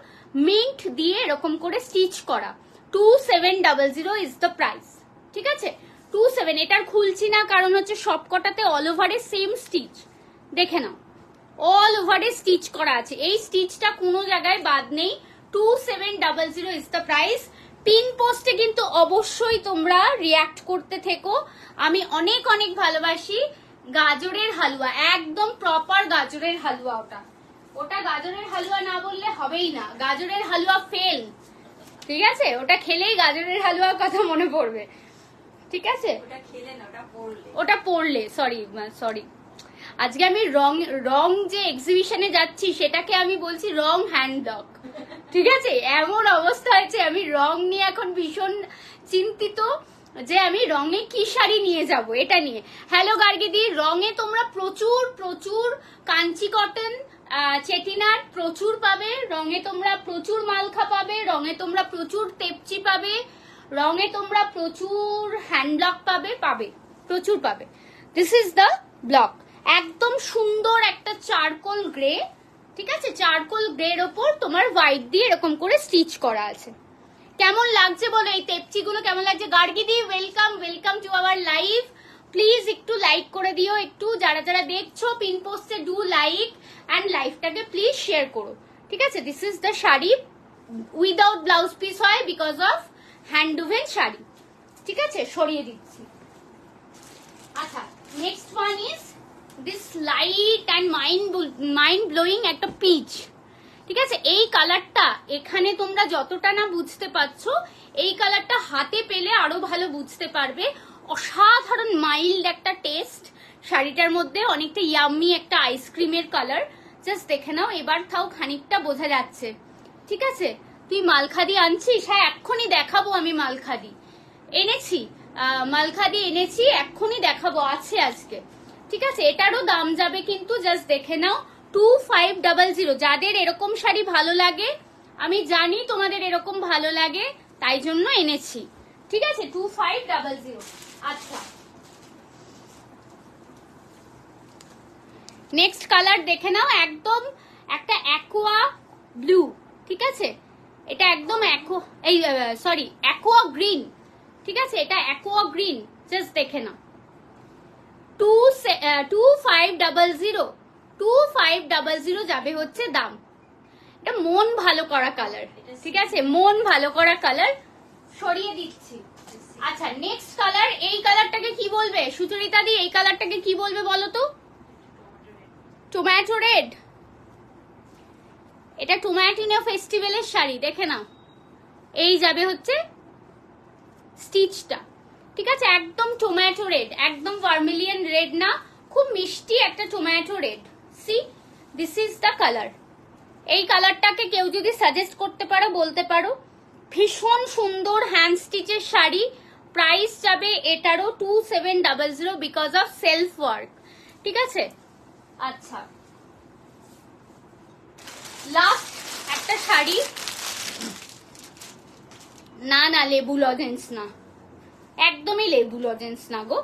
মিন্ট দিয়ে এরকম করে স্টিচ করা। 2700 ইজ দ্য প্রাইস, ঠিক আছে। 27। এটার খুলছি না কারণ হচ্ছে সব কটাতে অল ওভারে সেম স্টিচ, দেখে নাও অল ওভারে স্টিচ করা আছে, এই স্টিচটা কোনো জায়গায় বাদ নেই। 2700 ইজ দ্য প্রাইস। পিন পোস্টে কিন্তু অবশ্যই তোমরা রিয়াক্ট করতে থেকো, আমি অনেক অনেক ভালোবাসি। গাজরের হালুয়া, একদম প্রপার গাজরের হালুয়া, ওটা ওটা গাজরের হালুয়া না বললে হবেই না, গাজরের হালুয়া ফেল, ঠিক আছে। ওটা খেলেই গাজরের হালুয়ার কথা মনে পড়বে, ঠিক আছে। ওটা পড়লে, সরি সরি, আজকে আমি রং যে এক্সিবিশনে যাচ্ছি সেটাকে আমি বলছি রং হ্যান্ডলক, ঠিক আছে। এমন অবস্থা হয়েছে, আমি রং নিয়ে এখন ভীষণ চিন্তিত যে আমি রঙে কি শাড়ি নিয়ে যাব, এটা নিয়ে। হ্যালো গার্গিদি, রঙে তোমরা প্রচুর প্রচুর কাঞ্চি কটন, চেটিনাট প্রচুর পাবে, রঙে তোমরা প্রচুর মালখা পাবে, রঙে তোমরা প্রচুর তেপচি পাবে, রঙে তোমরা প্রচুর হ্যান্ডব্লক পাবে, প্রচুর পাবে। দিস ইজ দ্য ব্লক, একদম সুন্দর একটা চারকোল গ্রে, ঠিক আছে। চারকোল গ্রের ওপর তোমার হোয়াইট দিয়ে এরকম করে স্টিচ করা আছে। কেমন লাগছে বলো এই তেপচি গুলো, কেমন লাগছে? গার্গিদি welcome, welcome to our live. Please একটু লাইক করে দিও, একটু যারা যারা দেখছো পিন পোস্টে ডু লাইক অ্যান্ড লাইভটাকে প্লিজ শেয়ার করো, ঠিক আছে। This is the sari, without blouse piece হয় because of hand woven sari, ঠিক আছে। সরিয়ে দিচ্ছি। আচ্ছা, next one is this light and mind blowing একটা পিচ, ঠিক আছে। এই কালারটা এখানে তোমরা যতটা না বুঝতে পারছো, এই কালারটা হাতে পেলে আরো ভালো বুঝতে পারবে। অসাধারণ মাইল্ড একটা টেস্ট, শাড়িটার মধ্যে অনেকটা ইয়াম্মি একটা আইসক্রিমের কালার, জাস্ট দেখে নাও। এবার তাও খানিকটা বোঝা যাচ্ছে, ঠিক আছে। তুই মালখাদি আনছিস? হ্যাঁ, এক্ষুনি দেখাবো আমি মালখাদি এনেছি, মালখাদি এনেছি, এক্ষুনি দেখাবো, আছে আজকে, ঠিক আছে। এটারও দাম যাবে কিন্তু, জাস্ট দেখে নাও 2500। যাদের এরকম শাড়ি ভালো লাগে, আমি জানি তোমাদের এরকম ভালো লাগে, তাই জন্য এনেছি, ঠিক আছে। 2500। আচ্ছা, নেক্সট কালার দেখে নাও, একদম একটা অ্যাকোয়া ব্লু, ঠিক আছে। এটা একদম অ্যাকোয়া গ্রিন, ঠিক আছে। এটা অ্যাকোয়া গ্রিন, জাস্ট দেখে নাও। 2500 যাবে হচ্ছে দাম। এটা মন ভালো করা কালার, ঠিক আছে, মন ভালো করা কালার, সরিয়ে দিচ্ছি। আচ্ছা, নেক্সট কালার, এই কালারটাকে কি বলবে সুচরিতা দি? এই কালারটাকে কি বলবে বলো তো? Tomato red. এটা টমেটিনো ফেস্টিভ্যালের শাড়ি, দেখে নাও। এই যাবে হচ্ছে স্টিচটা, ঠিক আছে। একদম টমেটো রেড, একদম ভার্মিলিয়ন রেড না, খুব মিষ্টি একটা tomato red. See, this is the colour. এই কালারটাকে কেউ যদি সাজেস্ট করতে পারো বলতে পারো। ভীষণ সুন্দর হ্যান্ড স্টিচের শাড়ি, প্রাইস যাবে এটারও 2700 বিকজ অফ সেলফ ওয়ার্ক, ঠিক আছে। আচ্ছা, লাস্ট একটা শাড়ি, না না লেবু লজেন্স না, একদমই লেবু লজেন্স না গো।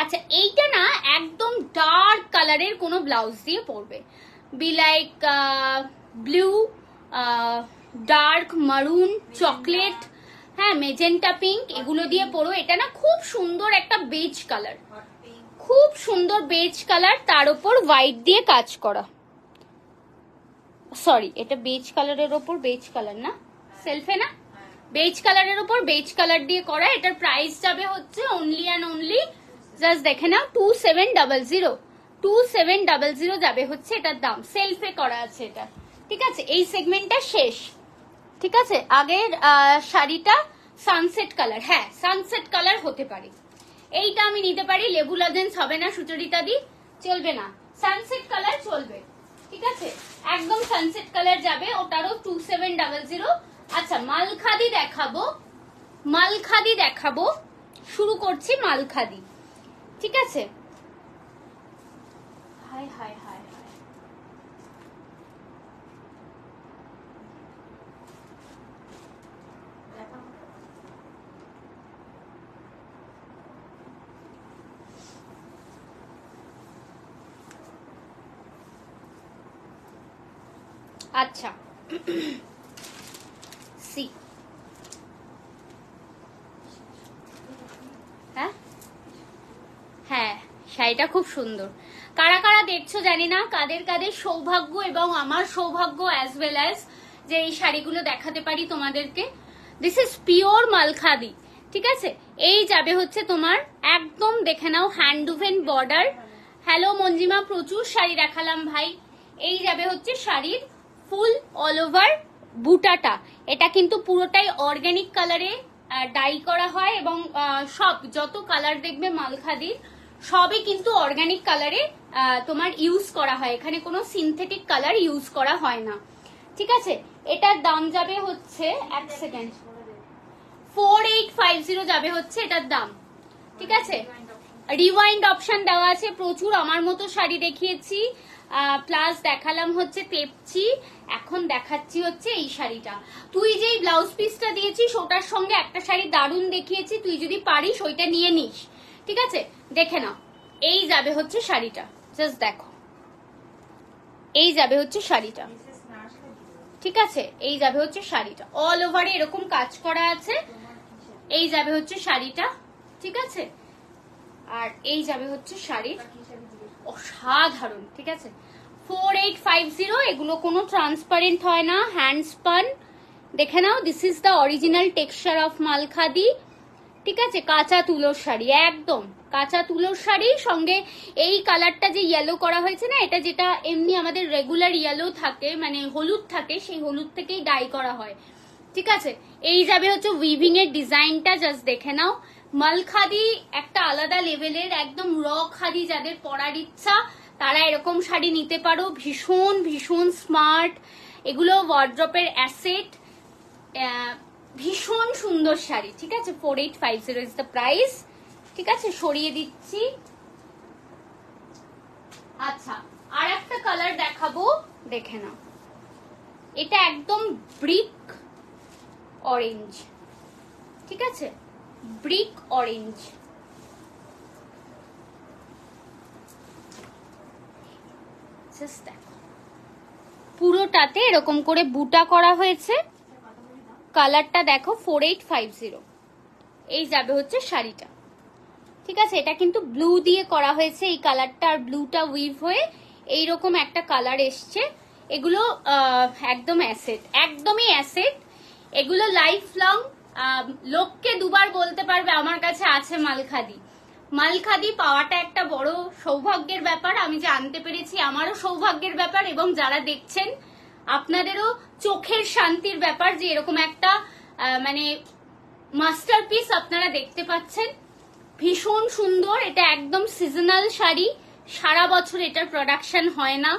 আচ্ছা, এইটা না একদম ডার্ক কালারের কোনো ব্লাউজ দিয়ে পরবে, বি লাইক ব্লু, ডার্ক মারুন, চকলেট, হ্যাঁ মেজেন্টা পিঙ্ক, এগুলো দিয়ে পরো। এটা না খুব সুন্দর একটা বেজ কালার, খুব সুন্দর বেজ কালার, তার উপর হোয়াইট দিয়ে কাজ করা। সরি, এটা বেজ কালারের ওপর বেজ কালার না, সেলফে না, বেজ কালারের উপর বেজ কালার দিয়ে করা। এটার প্রাইস যাবে হচ্ছে অনলি অ্যান্ড অনলি, জাস্ট দেখে নাও 2700। 2700 যাবে হচ্ছে এটার দাম, সেলফে করা আছে এটা, ঠিক আছে। এই সেগমেন্টটা শেষ, ঠিক আছে। আগের শাড়িটা সানসেট কালার, হ্যাঁ সানসেট কালার হতে পারে, এইটা আমি নিতে পারি। লেবু লজেন্স হবে না সুচরিতা দি, চলবে না, সানসেট কালার চলবে, ঠিক আছে। একদম সানসেট কালার যাবে, ওটারও 2700। আচ্ছা, মালখাদি দেখাবো, মালখাদি দেখাবো, শুরু করছি মালখাদি, ঠিক আছে। হাই হাই হাই হাই, আচ্ছা সি, হ্যাঁ হ্যাঁ শাড়িটা খুব সুন্দর। কারা কারা দেখছো জানি না, কাদের কাদের সৌভাগ্য এবং আমার সৌভাগ্য অ্যাজ ওয়েল অ্যাজ যে এই শাড়িগুলো দেখাতে পারি তোমাদেরকে। দিস ইজ পিওর মালখাদি, ঠিক আছে। এই যাবে হচ্ছে তোমার একদম দেখে নাও হ্যান্ডউভেন বর্ডার। হ্যালো মঞ্জিমা, প্রচুর শাড়ি দেখালাম ভাই। এই যাবে হচ্ছে শাড়ির ফুল অল ওভার বুটাটা। এটা কিন্তু পুরোটাই অর্গানিক কালারে ডাই করা হয় এবং সব যত কালার দেখবে মালখাদির সবই কিন্তু অর্গানিক কালারে তোমার ইউজ করা হয়, এখানে কোনো সিনথেটিক কালার ইউজ করা হয় না, ঠিক আছে। এটার দাম যাবে হচ্ছে, এক সেকেন্ড, 4850 যাবে হচ্ছে এটার দাম, ঠিক আছে। রিওয়াইন্ড অপশন দেওয়া আছে, প্রচুর আমার মতো শাড়ি দেখিয়েছি, প্লাস দেখালাম হচ্ছে পেপচি, এখন দেখাচ্ছি হচ্ছে এই শাড়িটা। তুই যেই ব্লাউজ পিসটা দিয়েছিস ওটার সঙ্গে একটা শাড়ি দারুণ দেখিয়েছি, তুই যদি পারিস ওইটা নিয়ে নিস, ঠিক আছে। দেখে নাও, এই যাবে হচ্ছে শাড়িটা, জাস্ট দেখো, এই যাবে হচ্ছে শাড়িটা, ঠিক আছে। এই যাবে হচ্ছে শাড়িটা, অল ওভারে এরকম কাজ করা আছে, এই যাবে হচ্ছে শাড়িটা, ঠিক আছে। আর এই যাবে হচ্ছে শাড়ির, অসাধারণ, ঠিক আছে। 4850, এগুলো কোনো ট্রান্সপারেন্ট হয় না, হ্যান্ড স্পান, দেখে নাও। This is the original texture of Malkhadi, ঠিক আছে। কাঁচা তুলোর শাড়ি, একদম কাঁচা তুলোর শাড়ি, সঙ্গে এই কালারটা যে ইয়েলো করা হয়েছে না, এটা যেটা এমনি আমাদের রেগুলার ইয়েলো থাকে, মানে হলুদ থাকে, সেই হলুদ থেকেই ডাই করা হয়, ঠিক আছে। এই যাবে হচ্ছে উইভিং এর ডিজাইনটা, জাস্ট দেখে নাও, মালখাদি একটা আলাদা লেভেলের, একদম র খাদি যাদের পরার ইচ্ছা তারা এরকম শাড়ি নিতে পারো। ভীষণ ভীষণ স্মার্ট, এগুলো ওয়ার্ড্রপের অ্যাসেট, ভীষণ সুন্দর শাড়ি। ঠিক আছে, 4850 ইজ দ্য প্রাইস। ঠিক আছে, সরিয়ে দিচ্ছি। আচ্ছা, আর একটা কালার দেখাবো, দেখে নাও। এটা একদম ব্রিক অরেঞ্জ। ঠিক আছে, ব্রিক অরেঞ্জ। দেখো পুরোটাতে এরকম করে বুটা করা হয়েছে। কালারটা দেখো 4850, এই যাবে হচ্ছে শাড়িটা। ঠিক আছে, এটা কিন্তু ব্লু দিয়ে করা হয়েছে এই কালারটা, আর ব্লুটা উইভ হয়ে এইরকম একটা কালার এসছে। এগুলো একদম অ্যাসেট, একদমই অ্যাসেট। এগুলো লাইফ লং, লোককে দুবার বলতে পারবে আমার কাছে আছে মালখাদি। মালখাদি পাওয়াটা একটা বড় সৌভাগ্যের ব্যাপার, আমি যে আনতে পেরেছি আমারও সৌভাগ্যের ব্যাপার, এবং যারা দেখছেন আপনাদেরও চোখের শান্তির ব্যাপার যে এরকম একটা মানে মাস্টারপিস আপনারা দেখতে পাচ্ছেন। ভীষণ সুন্দর, এটা একদম সিজনাল শাড়ি, সারা বছর এটার প্রোডাকশন হয় না,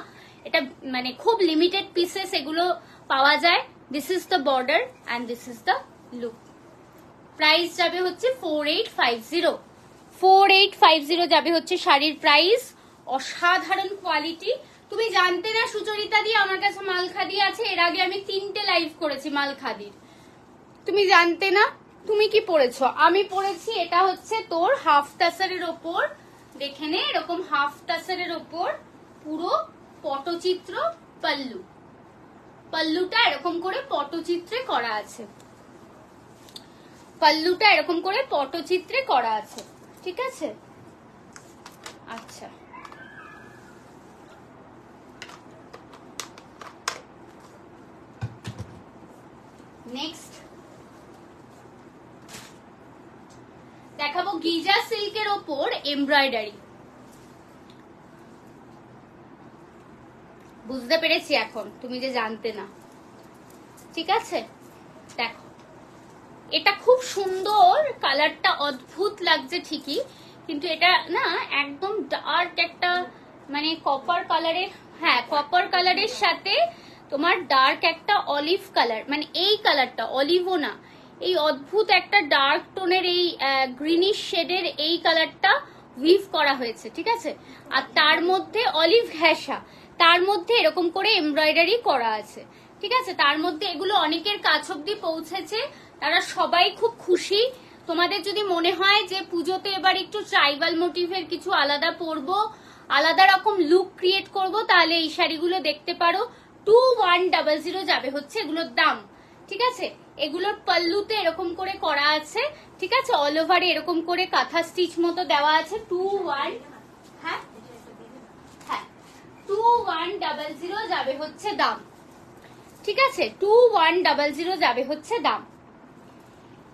এটা মানে খুব লিমিটেড পিসেস এগুলো পাওয়া যায়। This is the border and this is the look. Price যাবে হচ্ছে 4850, 4850 যাবে হচ্ছে শাড়ির প্রাইস। অসাধারণ কোয়ালিটি। তুমি জানতে না সুচরিতা দি আমার কাছে মালখাদি আছে, এর আগে আমি 3টে লাইভ করেছি মালখাদির, তুমি জানতে না। তুমি কি পরেছো? আমি পরেছি, এটা হচ্ছে তোর হাফ টাসারের ওপর, দেখে নে, এরকম হাফ টাসারের ওপর পুরো পটচিত্র পাল্লু, পাল্লুটা এরকম করে পটচিত্রে করা আছে, পাল্লুটা এরকম করে পটচিত্রে করা আছে। ঠিক আছে, আচ্ছা নেক্সট দেখাবো গিজা সিল্কের ওপর এমব্রয়ডারি। বুঝতে পেরেছি এখন, তুমি যে জানতে না। ঠিক আছে, দেখো এটা খুব সুন্দর, কালারটা অদ্ভুত লাগছে ঠিকই, কিন্তু এটা না একদম ডার্ক একটা মানে কপার কালারের, হ্যাঁ কপার কালারের সাথে তোমার ডার্ক একটা অলিভ কালার, মানে এই কালারটা অলিভও না, এই অদ্ভুত একটা ডার্ক টোনের এই গ্রিনিশ শেডের এই কালারটা উইভ করা হয়েছে। ঠিক আছে, আর তার মধ্যে অলিভ ঘেঁষা, তার মধ্যে এরকম করে এমব্রয়ডারি করা আছে। ঠিক আছে, তার মধ্যে এগুলো অনেকের কাছ অব্দি পৌঁছেছে, তারা সবাই খুব খুশি। তোমাদের যদি মনে হয় যে পুজোতে এবার একটু ট্রাইবাল মোটিভের কিছু আলাদা পরবো, আলাদা রকম লুক ক্রিয়েট করব, তাহলে এই শাড়িগুলো দেখতে পারো। 2100 যাবে হচ্ছে এগুলোর দাম। ঠিক আছে, এগুলোর পাল্লুতে এরকম করে করা আছে। ঠিক আছে, অল ওভারে এরকম করে কাঁথা স্টিচ মতো দেওয়া আছে। 2100 যাবে হচ্ছে দাম। ঠিক আছে, 2100 যাবে হচ্ছে দাম।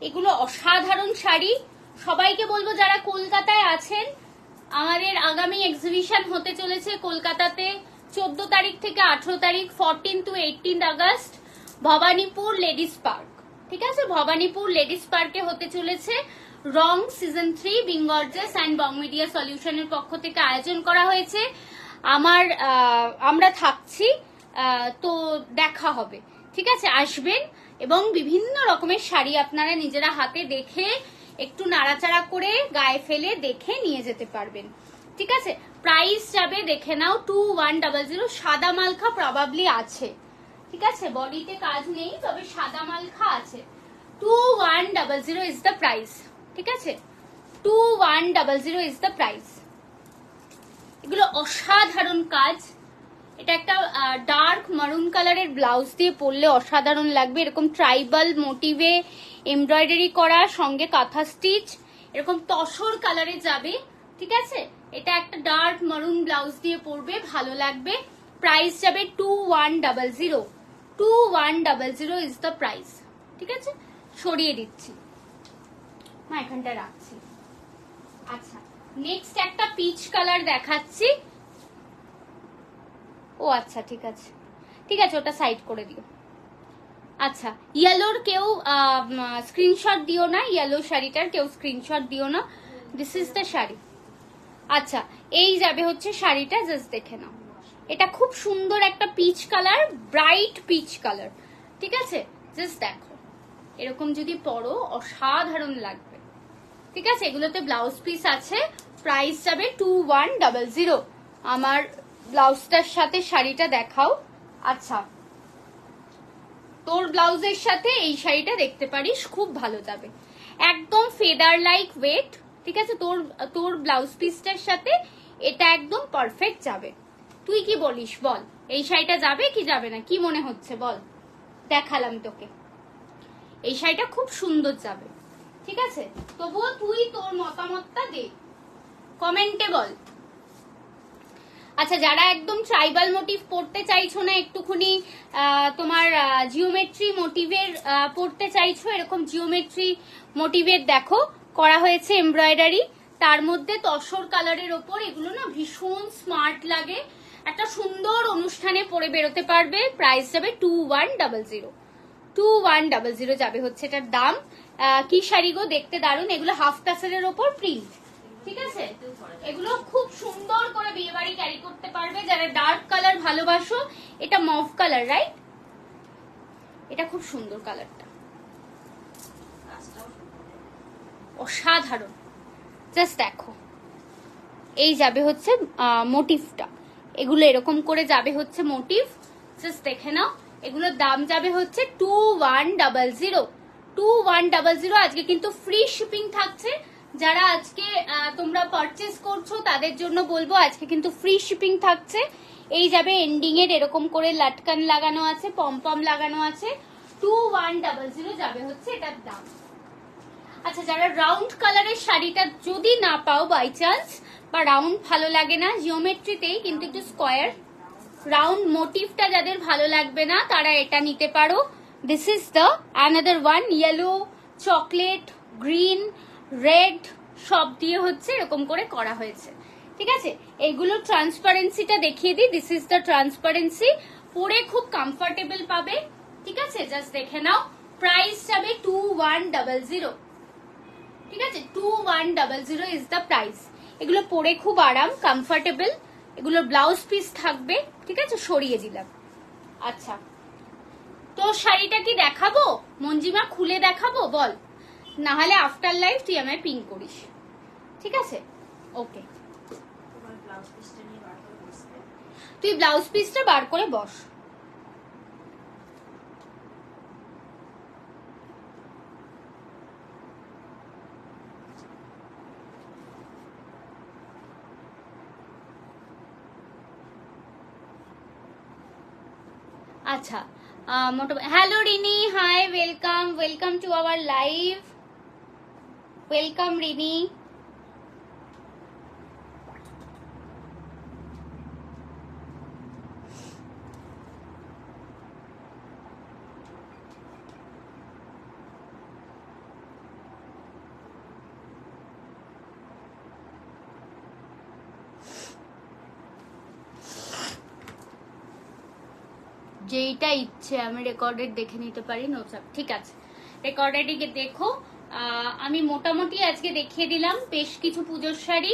এগুলো অসাধারণ শাড়ি। সবাইকে বলবো যারা কলকাতায় আছেন, আমাদের আগামী এক্সিবিশন হতে চলেছে কলকাতাতে 14 তারিখ থেকে 18 তারিখ, 14 to 18 August, Bhowanipore ladies park. ঠিক আছে, ভবানীপুর লেডিস পার্কে হতে চলেছে। রং সিজন 3 বিংগর্জাস অ্যান্ড বং মিডিয়া সলিউশনের পক্ষ থেকে আয়োজন করা হয়েছে। আমরা থাকছি, তো দেখা হবে। ঠিক আছে, আসবেন এবং বিভিন্ন রকমের শাড়ি আপনারা নিজেরা হাতে দেখে একটু নাড়াচাড়া করে গায়ে ফেলে দেখে নিয়ে যেতে পারবেন। ঠিক আছে, প্রাইস যাবে দেখে নাও 2100। সাদা মালখা প্রবাবলি আছে। ঠিক আছে, বডিতে কাজ নেই, তবে সাদা মালখা আছে। 2100 ইজ দ্য প্রাইস। ঠিক আছে, 2100 ইজ দ্য প্রাইস। এগুলো অসাধারণ কাজ। এটা একটা ডার্ক মারুন কালারের ব্লাউজ দিয়ে পরলে অসাধারণ লাগবে। এরকম ট্রাইবাল মোটিভে এমব্রয়ডারি করা, সঙ্গে কাঁথা স্টিচ, এরকম তসর কালারে যাবে। ঠিক আছে, এটা একটা ডার্ক মারুন ব্লাউজ দিয়ে পরবে, ভালো লাগবে। প্রাইস যাবে 2100। 2100 ইজ দ্য প্রাইস। ঠিক আছে, সরিয়ে দিচ্ছি, এখানটা রাখছি। আচ্ছা, নেক্সট একটা পিচ কালার দেখাচ্ছি। ও আচ্ছা, ঠিক আছে ঠিক আছে, ওটা সাইড করে দিও। আচ্ছা, ইয়েলোর কেউ স্ক্রিনশট দিও না, ইয়েলো শাড়িটার কেউ স্ক্রিনশট দিও না। This is the sari. আচ্ছা, এই যাবে হচ্ছে শাড়িটা, জাস্ট দেখে নাও। এটা খুব সুন্দর একটা peach colour, bright peach colour, ঠিক আছে? জাস্ট দেখো, এরকম যদি পরো অসাধারণ লাগবে, ঠিক আছে? এগুলোতে ব্লাউজ পিস আছে, প্রাইস যাবে 2100। আমার ব্লাউজটার সাথে শাড়িটা দেখাও। আচ্ছা, তোর ব্লাউজের সাথে এই শাড়িটা দেখতে পারিস, খুব ভালো যাবে, একদম ফেদার লাইক ওয়েট, ঠিক আছে? তোর ব্লাউজ পিসটার সাথে এটা একদম পারফেক্ট যাবে। তুই কি বলিস বল, এই শাড়িটা যাবে কি যাবে না, কি মনে হচ্ছে বল? দেখালাম তোকে, এই শাড়িটা খুব সুন্দর যাবে, ঠিক আছে? তবুও তুই তোর মতামতটা দে, কমেন্টে বল। আচ্ছা, যারা একদম ট্রাইবাল মোটিভ পড়তে চাইছো না, একটুখানি তোমার জিওমেট্রি মোটিভের পড়তে চাইছো, এরকম জিওমেট্রি মোটিভের দেখো করা হয়েছে এমব্রয়ডারি, তার মধ্যে তসর কালারের ওপর, এগুলো না ভীষণ স্মার্ট লাগে, একটা সুন্দর অনুষ্ঠানে পরে বেরোতে পারবে। প্রাইস যাবে 2100 যাবে হচ্ছে এটার দাম। কি শাড়ি গো, দেখতে দারুণ, এগুলো হাফ টাসেলের ওপর প্রিন্ট, ঠিক আছে? এগুলো খুব সুন্দর করে বিয়ে বাড়ি ক্যারি করতে পারবে। যারা ডার্ক কালার ভালোবাসো, এটা মভ কালার, রাইট? এটা খুব সুন্দর কালারটা, অসাধারণ, জাস্ট দেখো। এই যাবে হচ্ছে মোটিভটা, এগুলো এরকম করে যাবে হচ্ছে মোটিভ, জাস্ট দেখে নাও। এগুলোর দাম যাবে হচ্ছে 2100। আজকে কিন্তু ফ্রি শিপিং থাকছে। যারা আজকে তোমরা পারচেস করছো তাদের জন্য বলবো আজকে কিন্তু ফ্রি শিপিং থাকছে। এই যাবে এন্ডিং এর এরকম করে লাটকান লাগানো আছে, পম লাগানো আছে, 2100 যাবে হচ্ছে এটার দাম। আচ্ছা, যারা রাউন্ড কালারের শাড়িটা যদি না পাও বাই চান্স, বা রাউন্ড ভালো লাগে না, জিওমেট্রিতেই কিন্তু একটু স্কোয়ার, রাউন্ড মোটিভটা যাদের ভালো লাগবে না তারা এটা নিতে পারো। This is the another one, yellow, chocolate, green, red সব দিয়ে হচ্ছে এরকম করে করা হয়েছে, ঠিক আছে? এইগুলো ট্রান্সপারেন্সিটা দেখিয়ে দিই। দিস ইজ দ্য ট্রান্সপারেন্সি, পরে খুব কমফোর্টেবল পাবে, ঠিক আছে? জাস্ট দেখে নাও। প্রাইস যাবে 2100, ঠিক আছে? 2100 ইজ দ্য প্রাইস। এগুলো পরে খুব আরাম, কমফোর্টেবল, এগুলোর ব্লাউজ পিস থাকবে, ঠিক আছে? সরিয়ে দিলাম। আচ্ছা, তো শাড়িটা কি দেখাবো মঞ্জিমা, খুলে দেখাবো বল? না হলে আফটার লাইফ তুই আমায় পিং করিস, ঠিক আছে? ওকে, তুই ব্লাউজ পিসটা বার করে বস। আচ্ছা, hello Rini, hi, welcome to our live, welcome Rini. যেইটা ইচ্ছে আমি রেকর্ডেড দেখে নিতে পারি, নো চাপ, ঠিক আছে? রেকর্ডেডই দেখো। আমি মোটামুটি আজকে দেখিয়ে দিলাম বেশ কিছু পুজোর শাড়ি,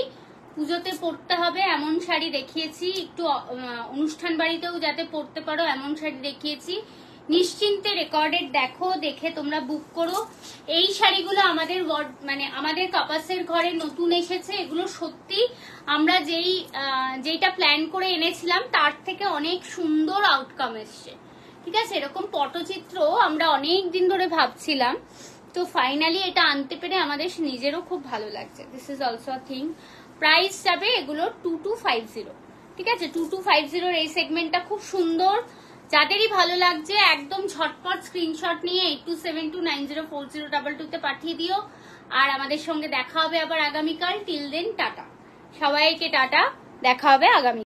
পুজোতে পরতে হবে এমন শাড়ি দেখিয়েছি, একটু অনুষ্ঠান বাড়িতেও যাতে পরতে পারো এমন শাড়ি দেখিয়েছি। নিশ্চিন্তে রেকর্ডেড দেখো, দেখে তোমরা বুক করো। এই শাড়িগুলো আমাদের আমাদের কাপাসের ঘরে নতুন এসেছে, এগুলো সত্যি আমরা যেইটা প্ল্যান করে এনেছিলাম তার থেকে অনেক সুন্দর আউটকাম এসছে, ঠিক আছে? এরকম পটচিত্র আমরা অনেক দিন ধরে ভাবছিলাম, তো ফাইনালি এটা আনতে পেরে আমাদের নিজেরও খুব ভালো লাগছে। This is also a thing. Price যাবে এগুলো 2250, ঠিক আছে? 2250 এই সেগমেন্টটা খুব সুন্দর। যাদেরই ভালো লাগছে একদম ঝটপট স্ক্রিনশট নিয়ে 8272904022 তে পাঠিয়ে দিও। আর আমাদের সঙ্গে দেখা হবে আবার আগামীকাল। টিল দেন টাটা, সবাইকে টাটা, দেখা হবে আগামী।